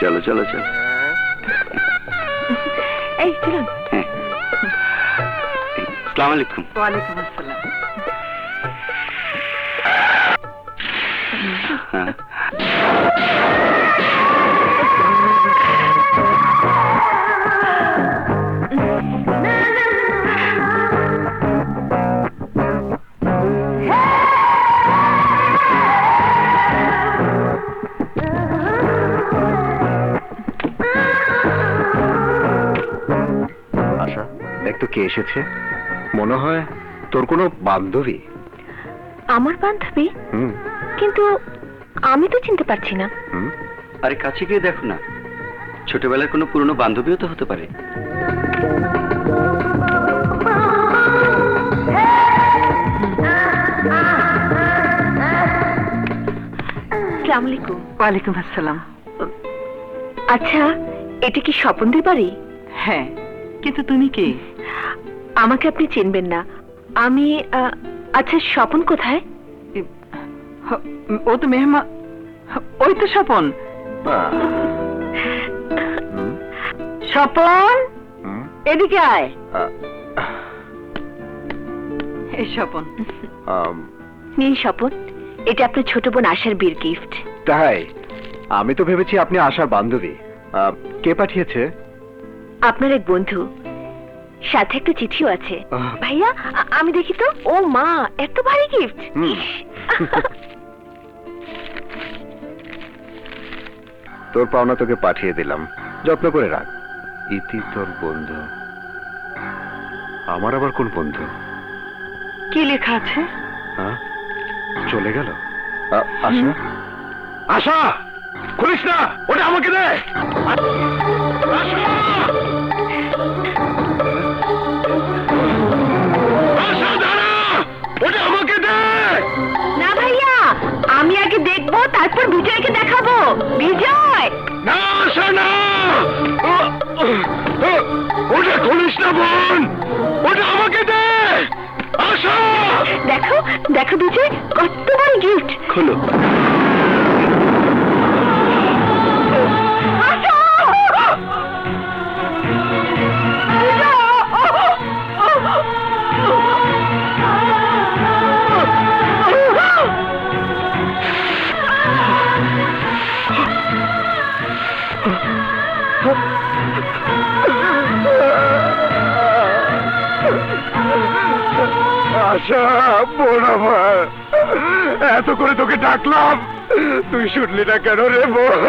চলো চলো চলো। এই চলুন। হ্যাঁ, আসসালামু আলাইকুম। ওয়ালাইকুম আসসালাম। হ্যাঁ। আশা, দেখ তো কে এসেছে। মনে হয় তোর কোনো বান্ধবী। আমার বান্ধবী? হুম। কিন্তু আমি তো চিনতে পারছি না। হুম। আরে কাছে গিয়ে দেখো না, ছোটবেলার কোনো পুরনো বান্ধবীও তো হতে পারে। আসসালামু আলাইকুম। ওয়ালাইকুম আসসালাম। আচ্ছা, এটা কি স্বপনদের বাড়ি? হ্যাঁ, কিন্তু তুমি কে? আমাকে আপনি চিনবেন না। আমি আচ্ছা, স্বপন কোথায়? ও তো মেহমান। ওই তো স্বপন। স্বপন, এদিকে আয়। এই স্বপন। নিন স্বপন, এটা আপনার ছোট বোন আশার বিয়ের গিফট। তাই? আমি তো ভেবেছি আপনি আশার বান্ধবী। কে পাঠিয়েছে? আপনার এক বন্ধু, সাথে একটা চিঠিও আছে। ভাইয়া, আমি দেখি তো। ও মা, এত ভারী গিফট! তোর পাওনা তোকে পাঠিয়ে দিলাম, যত্ন করে রাখ। ইতি তোর বন্ধু। আমার আবার কোন বন্ধু? কি লেখা আছে? হ্যাঁ, চলে গেল। আশা, আশা, খুলিস না, ওটা আমাকে দে। আশা, দাঁড়া, ওটা আমাকে দে। না ভাইয়া, আমি আগে দেখবো, তারপর বিজয়কে দেখাবো। বিজয়! না আশা, না, ওটা খুলিস না বোন, ওটা আমাকে দে। আশা, দেখো দেখো বিজয়, কত বড় গিফট! খোলো। আশা, বোন আমার, এত করে তোকে ডাকলাম, তুই শুনলি না কেন রে বোন?